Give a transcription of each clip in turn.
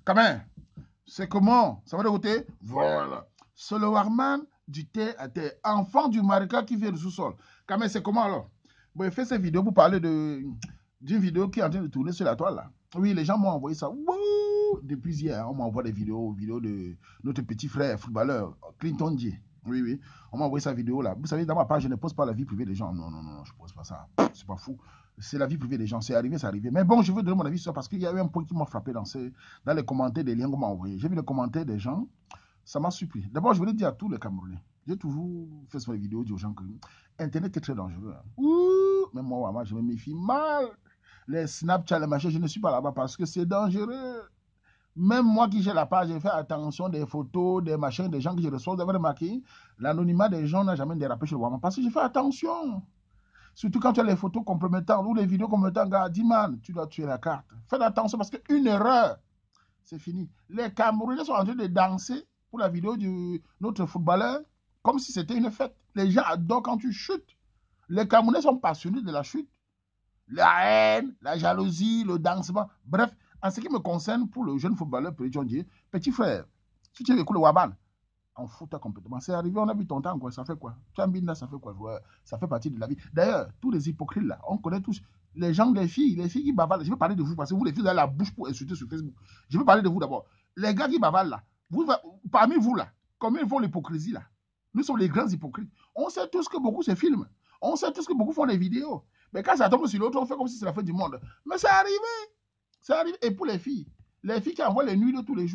Quand même, c'est comment? Ça va de côté? Voilà. C'est le Warman du thé à thé, enfant du marécage qui vient du sous-sol. Quand même, c'est comment alors? Bon, il fait cette vidéo pour parler d'une vidéo qui est en train de tourner sur la toile là. Oui, les gens m'ont envoyé ça. Wouh! Depuis hier, on m'envoie des vidéos de notre petit frère footballeur, Clinton J. Oui, oui. On m'a envoyé sa vidéo là. Vous savez, dans ma page, je ne pose pas la vie privée des gens. Non, non, non, je ne pose pas ça. C'est pas fou. C'est la vie privée des gens. C'est arrivé, c'est arrivé. Mais bon, je veux donner mon avis sur ça parce qu'il y a eu un point qui m'a frappé dans les commentaires des liens qu'on m'a envoyés. J'ai vu les commentaires des gens. Ça m'a surpris. D'abord, je voulais dire à tous les Camerounais. J'ai toujours fait sur les vidéos, dire aux gens que Internet est très dangereux. Hein. Ouh, même moi, je me méfie mal. Les Snapchat, les machins, je ne suis pas là-bas parce que c'est dangereux. Même moi qui j'ai la page, j'ai fait attention des photos, des machins, des gens que je reçois. Vous avez remarqué, l'anonymat des gens n'a jamais dérapé chez le Wama parce que j'ai fait attention. Surtout quand tu as les photos compromettantes ou les vidéos compromettantes, gars, dis man, tu dois tuer la carte. Faites attention parce qu'une erreur, c'est fini. Les Camerounais sont en train de danser pour la vidéo de notre footballeur comme si c'était une fête. Les gens adorent quand tu chutes. Les Camerounais sont passionnés de la chute. La haine, la jalousie, le dansement. Bref, en ce qui me concerne, pour le jeune footballeur petit frère, si tu écoutes le Waban, en fout complètement. C'est arrivé, on a vu ton temps, quoi. Ça fait quoi? Tu as là, ça fait quoi? Ouais, ça fait partie de la vie. D'ailleurs, tous les hypocrites là, on connaît tous les gens, les filles qui bavalent. Je vais parler de vous parce que vous, les filles, vous avez la bouche pour insulter sur Facebook. Je vais parler de vous d'abord. Les gars qui bavalent là, parmi vous là, combien ils font l'hypocrisie là? Nous sommes les grands hypocrites. On sait tous que beaucoup se filment. On sait tous que beaucoup font des vidéos. Mais quand ça tombe sur l'autre, on fait comme si c'est la fin du monde. Mais c'est arrivé. C'est arrivé. Et pour les filles qui envoient les nuits de tous les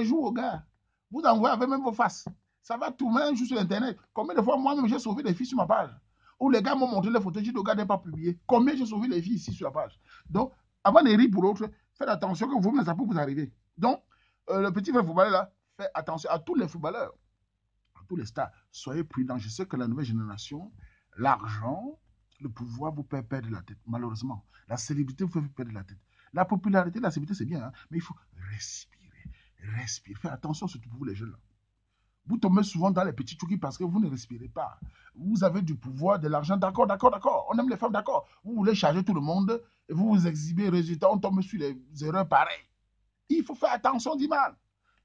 jours, gars, vous envoyez avec même vos faces. Ça va tout même juste sur Internet. Combien de fois moi-même j'ai sauvé des filles sur ma page? Où les gars m'ont montré les photos, j'ai dit, le gars n'est pas publié. Combien j'ai sauvé les filles ici sur la page? Donc, avant de rire pour l'autre, faites attention que vous-même, ça peut vous arriver. Donc, le petit frère footballeur là, fait attention à tous les footballeurs, à tous les stars. Soyez prudents. Je sais que la nouvelle génération, l'argent, le pouvoir vous fait perdre la tête, malheureusement. La célébrité vous fait perdre la tête. La popularité, la célébrité, c'est bien, hein, mais il faut respirer. Respirez. Faites attention, surtout pour vous les jeunes là. Vous tombez souvent dans les petits trucs parce que vous ne respirez pas. Vous avez du pouvoir, de l'argent, d'accord, d'accord, d'accord. On aime les femmes, d'accord. Vous voulez charger tout le monde et vous vous exhibez, résultat, on tombe sur les erreurs pareilles. Il faut faire attention, Diman.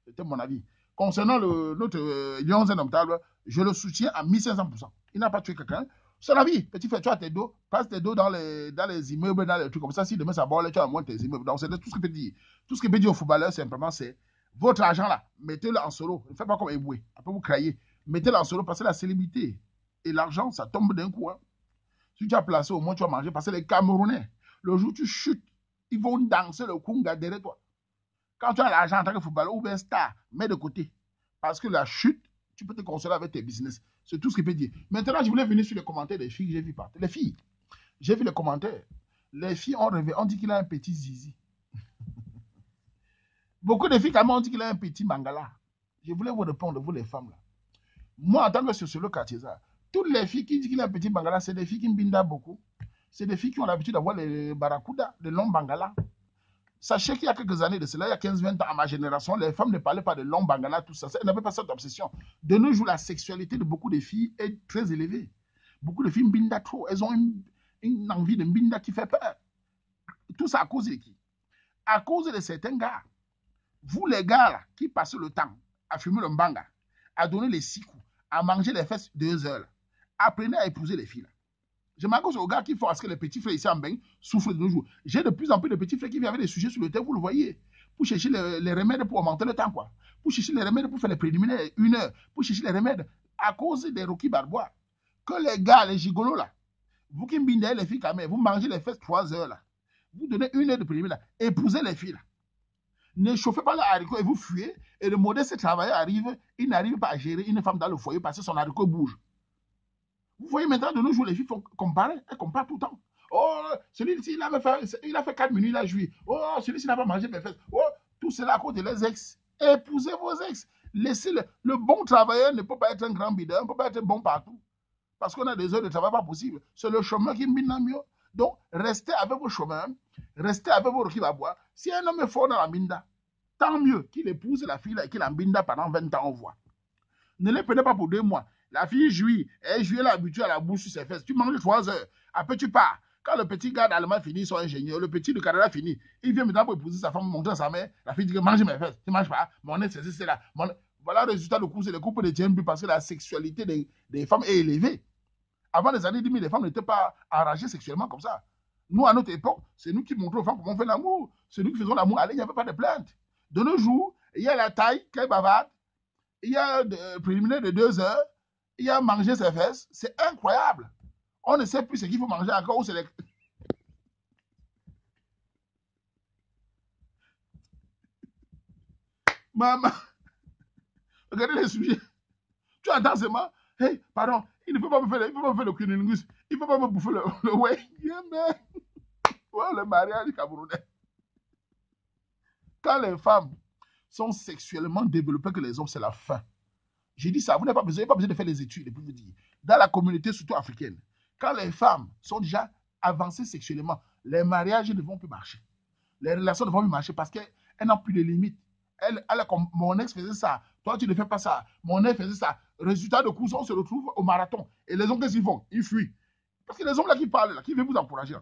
C'était mon avis. Concernant notre Lyon Indomptable, je le soutiens à 1500%. Il n'a pas tué quelqu'un. C'est la vie. Petit frère, tu as tes dos, passe tes dos dans les immeubles, dans les trucs comme ça. Si demain ça borde, tu as moins tes immeubles. Donc, c'est tout ce que peut dire. Tout ce que peut dire aux footballeurs, simplement, c'est votre argent là, mettez-le en solo. Ne faites pas comme Eboué. Après, vous criez. Mettez-le en solo parce que la célébrité et l'argent, ça tombe d'un coup. Hein. Si tu as placé, au moins tu vas manger. Parce que les Camerounais, le jour où tu chutes, ils vont danser le kunga derrière toi. Quand tu as l'argent en tant que footballeur ou bien star, mets de côté. Parce que la chute, tu peux te consoler avec tes business. C'est tout ce qu'il peut dire. Maintenant, je voulais venir sur les commentaires des filles que j'ai vues partout. Les filles, j'ai vu les commentaires. Les filles ont rêvé. On dit qu'il a un petit zizi. Beaucoup de filles, quand même, ont dit qu'il a un petit mangala. Je voulais vous répondre, vous les femmes là. Moi, en tant que sociologue cartésien, toutes les filles qui disent qu'il a un petit mangala, c'est des filles qui me bindent beaucoup. C'est des filles qui ont l'habitude d'avoir les barracudas, les longs bangalas. Sachez qu'il y a quelques années de cela, il y a 15-20 ans, à ma génération, les femmes ne parlaient pas de longs bangalas, tout ça. Elles n'avaient pas cette obsession. De nos jours, la sexualité de beaucoup de filles est très élevée. Beaucoup de filles mbinda trop. Elles ont une envie de mbinda qui fait peur. Tout ça à cause de qui? À cause de certains gars. Vous, les gars, là, qui passez le temps à fumer le mbanga, à donner les 6 coups, à manger les fesses 2 heures, là, apprenez à épouser les filles. Là. Je m'accorde aux gars qui font à ce que les petits frères ici en bain souffrent de nos jours. J'ai de plus en plus de petits frères qui viennent avec des sujets sur le terrain, vous le voyez, pour chercher les remèdes pour augmenter le temps, quoi. Pour chercher les remèdes pour faire les préliminaires 1 heure, pour chercher les remèdes à cause des Rocky Barbois. Que les gars, les gigolos, là, vous qui mbindez les filles quand même, vous mangez les fesses 3 heures, là. Vous donnez 1 heure de préliminaire, épousez les filles, là. Ne chauffez pas le haricot et vous fuyez. Et le modeste travailleur arrive, il n'arrive pas à gérer une femme dans le foyer parce que son haricot bouge. Vous voyez maintenant, de nos jours, les filles font comparer. Elles comparent tout le temps. Oh, celui-ci, il a fait 4 minutes, il a joui. Oh, celui-ci n'a pas mangé mes fesses. Oh, tout cela à cause de les ex. Épousez vos ex. Laissez-le. Le bon travailleur ne peut pas être un grand bidon, ne peut pas être bon partout. Parce qu'on a des heures de travail pas possible. C'est le chemin qui mine mieux. Donc, restez avec vos chemins, restez avec vos qui va boire. Si un homme est fort dans la minda, tant mieux qu'il épouse la fille et qu'il en binda pendant 20 ans, on voit. Ne les prenez pas pour 2 mois. La fille jouit, elle jouit, elle est habituée à la bouche sur ses fesses. Tu manges 3 heures, après tu pars. Quand le petit gars d'Allemagne finit son ingénieur, le petit du Canada finit, il vient maintenant pour épouser sa femme, montrer à sa mère, la fille dit que mange mes fesses, tu ne manges pas, mon ex c'est là. Voilà le résultat de cours, c'est les couples ne tiennent plus parce que la sexualité des femmes est élevée. Avant les années 2000, les femmes n'étaient pas enragées sexuellement comme ça. Nous, à notre époque, c'est nous qui montrons aux femmes comment on fait l'amour. C'est nous qui faisons l'amour. Allez, il n'y avait pas de plainte. De nos jours, il y a la taille, qu'elle bavarde, il y a le préliminaire de 2 heures, il y a manger ses fesses. C'est incroyable. On ne sait plus ce qu'il faut manger encore. Les... Maman, regardez les sujets. Tu entends seulement, hey, pardon, il ne faut pas me faire, le cunnilingus. Il ne faut pas me bouffer le ouais. Yeah, ouais, le mariage camerounais. Quand les femmes sont sexuellement développées que les hommes, c'est la fin. J'ai dit ça, vous n'avez pas besoin de faire les études pour vous dire. Dans la communauté, surtout africaine, quand les femmes sont déjà avancées sexuellement, les mariages ne vont plus marcher. Les relations ne vont plus marcher parce qu'elles n'ont plus de limites. Elle comme mon ex faisait ça, toi tu ne fais pas ça, mon ex faisait ça. Résultat de course, on se retrouve au marathon. Et les hommes, qu'est-ce qu'ils font? Ils fuient. Parce que les hommes là qui parlent, là, qui veulent vous encourager,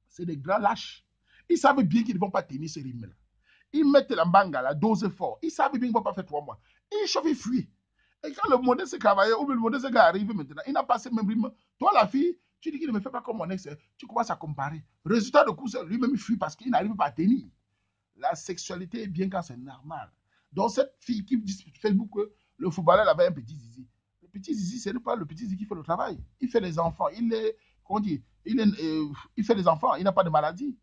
c'est des grands lâches. Ils savent bien qu'ils ne vont pas tenir ce rythme-là. Ils mettent la banga, la dose fort. Ils savent bien qu'ils ne vont pas faire 3 mois. Ils chauffent, ils fuient. Et quand le modèle s'est travaillé, ou le modèle s'est arrivé maintenant, il n'a pas ce même rythme. Toi, la fille, tu dis qu'il ne me fait pas comme mon ex, tu commences à comparer. Résultat de course, lui-même, il fuit parce qu'il n'arrive pas à tenir. La sexualité est bien quand c'est normal. Donc, cette fille qui dit sur Facebook que le footballeur avait un petit zizi. Le petit zizi, ce n'est pas le petit zizi qui fait le travail. Il fait les enfants. Il fait les enfants. Il n'a pas de maladie.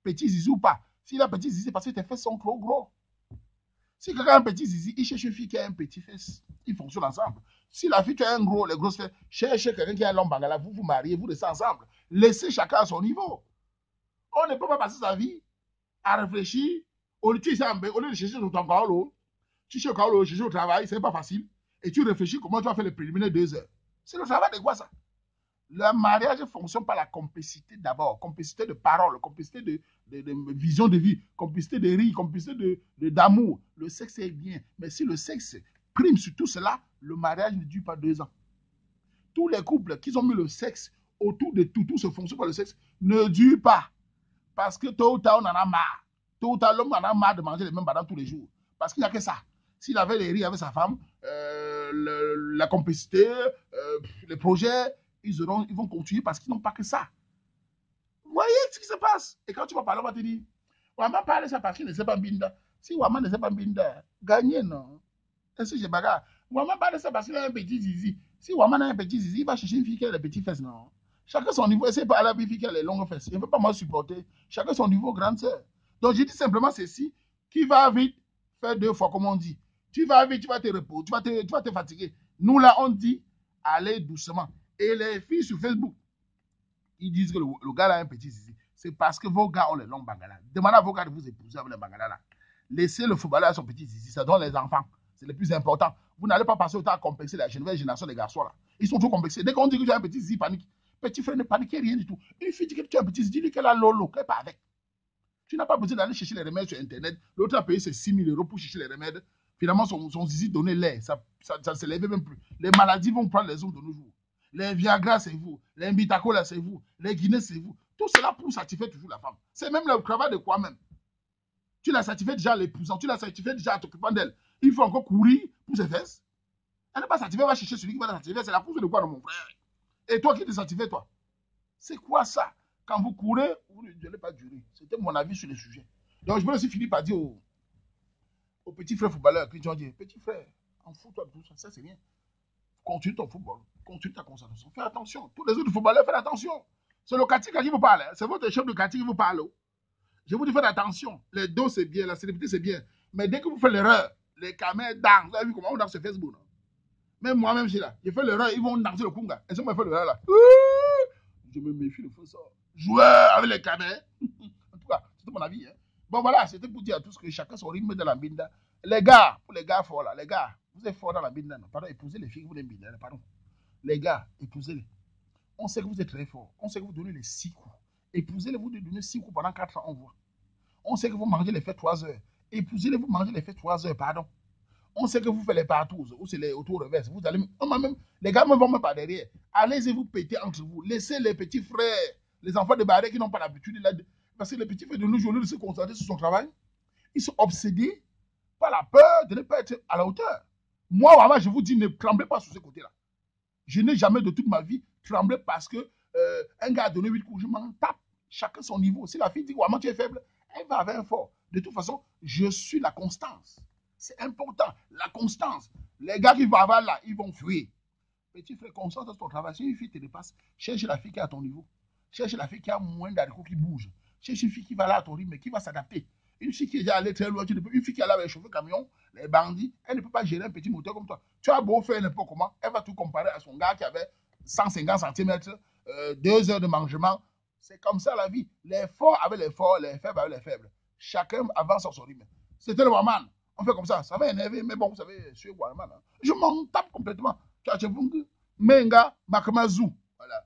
Petit zizi ou pas. S'il a petit zizi, c'est parce que tes fesses sont trop gros. Si quelqu'un a un petit zizi, il cherche une fille qui a un petit fesse. Ils fonctionnent ensemble. Si la fille qui a un gros, les grosses fesses, cherchez quelqu'un qui a un long bangala, vous vous mariez, vous restez ensemble. Laissez chacun à son niveau. On ne peut pas passer sa vie à réfléchir. Au lieu de chercher sur ton carreau, tu cherches au chercher au travail, c'est pas facile. Et tu réfléchis comment tu vas faire les préliminaires 2 heures. C'est le travail de quoi ça? Le mariage fonctionne par la complicité d'abord, complicité de parole, complicité de vision de vie, complicité de rire, complicité d'amour. Le sexe est bien, mais si le sexe prime sur tout cela, le mariage ne dure pas 2 ans. Tous les couples qui ont mis le sexe autour de tout se fonctionne par le sexe, ne durent pas. Parce que tôt ou tard, on en a marre. Tôt ou tard, l'homme en a marre de manger les mêmes bananes tous les jours. Parce qu'il n'y a que ça. S'il avait les rires avec sa femme, la complicité, les projets, ils vont continuer parce qu'ils n'ont pas que ça. Vous voyez ce qui se passe? Et quand tu vas parler, on va te dire, Waman parle ça parce qu'il ne sait pas binda. Si Waman ne sait pas binda, gagner non. Est-ce que j'ai bagarre? Waman parle ça parce qu'il a un petit zizi. Si Waman a un petit zizi, il va chercher une fille qui a les petits fesses, non. Chacun son niveau, essaie pas à la fille qui a les longues fesses. Il ne veut pas moi supporter. Chacun son niveau, grande sœur. Donc je dis simplement ceci, qui va vite, faire 2 fois comme on dit. Tu vas vite, tu vas te reposer, tu vas te fatiguer. Nous là, on dit, allez doucement. Et les filles sur Facebook, ils disent que le gars là a un petit zizi. C'est parce que vos gars ont les longs bangalas. Demandez à vos gars de vous épouser avec les bangalas là. Laissez le footballeur à son petit zizi, ça donne les enfants. C'est le plus important. Vous n'allez pas passer autant à complexer la nouvelle génération des garçons là. Ils sont trop complexés. Dès qu'on dit que tu as un petit zizi, panique. Petit frère, ne paniquez rien du tout. Une fille dit que tu as un petit zizi, dis qu'elle a lolo, qu'elle n'est pas avec. Tu n'as pas besoin d'aller chercher les remèdes sur Internet. L'autre a payé ses 6 000 € pour chercher les remèdes. Finalement, son zizi donnait l'air. Ça ne se lève même plus. Les maladies vont prendre les hommes de nos jours. Les Viagra, c'est vous. Les Mbitacola, c'est vous. Les Guinées, c'est vous. Tout cela pour satisfaire toujours la femme. C'est même le travail de quoi même. Tu l'as satisfait déjà à l'épousant. Tu l'as satisfait déjà à t'occupant d'elle. Il faut encore courir pour ses fesses. Elle n'est pas satisfaite, elle va chercher celui qui va la satisfaire. C'est la pousse de quoi, mon frère? Et toi qui te satisfais, toi? C'est quoi ça? Quand vous courez, vous n'allez pas durer. C'était mon avis sur le sujet. Donc, je me suis fini par dire aux petits frères footballeurs qui ont dit, petit frère, en fous-toi de tout ça, ça c'est rien. Continue ton football, continue ta concentration. Fais attention. Tous les autres footballeurs, faites attention. C'est le Katika qui vous parle. C'est votre chef de Katika qui vous parle. Je vous dis, faites attention. Les dos, c'est bien. La célébrité, c'est bien. Mais dès que vous faites l'erreur, les caméras dansent. Vous avez vu comment on danse sur Facebook? Non? Même moi-même, j'ai fait l'erreur. Ils vont danser le kunga. Et ça m'a fait l'erreur là. Je me méfie de faire ça. Jouer avec les caméras. En tout cas, c'était mon avis. Hein. Bon, voilà, c'était pour dire à tous que chacun son rythme de la binda. Les gars, pour les gars forts là, les gars, vous êtes forts dans la binda. Non? Pardon, épousez les filles que vous les binda. Pardon. Les gars, épousez-les. On sait que vous êtes très forts. On sait que vous donnez les 6 coups. Épousez-les, vous donnez 6 coups pendant 4 ans, on voit. On sait que vous mangez les fêtes 3 heures. Épousez-les, vous mangez les fêtes 3 heures, pardon. On sait que vous faites les partout, ou c'est les auto-reverses. Les gars ne vont même pas derrière. Allez-y vous péter entre vous. Laissez les petits frères Les enfants de Barré qui n'ont pas l'habitude, parce que les petits frères de nos jours, au lieu de se concentrer sur son travail, ils sont obsédés par la peur de ne pas être à la hauteur. Moi, vraiment, je vous dis, ne tremblez pas sur ce côté-là. Je n'ai jamais de toute ma vie tremblé parce que un gars a donné 8 coups, je m'en tape. Chacun son niveau. Si la fille dit, vraiment, tu es faible, elle va avec un fort. De toute façon, je suis la constance. C'est important, la constance. Les gars qui vont avoir là, ils vont fuir. Petit frère, concentre sur ton travail. Si une fille te dépasse, cherche la fille qui est à ton niveau. Cherche la fille qui a moins d'haricots qui bouge. Cherche une fille qui va là à ton rythme, qui va s'adapter. Une fille qui est déjà allée très loin, une fille qui est là avec les chauffeurs camions, les bandits, elle ne peut pas gérer un petit moteur comme toi. Tu as beau faire n'importe comment, elle va tout comparer à son gars qui avait 150 cm, 2 heures de mangement. C'est comme ça la vie. Les forts avec les forts, les faibles avec les faibles. Chacun avance sur son rythme. C'était le Waman. On fait comme ça. Ça va énerver, mais bon, vous savez, je suis Waman. Hein. Je m'en tape complètement. Menga, Makamazu. Voilà.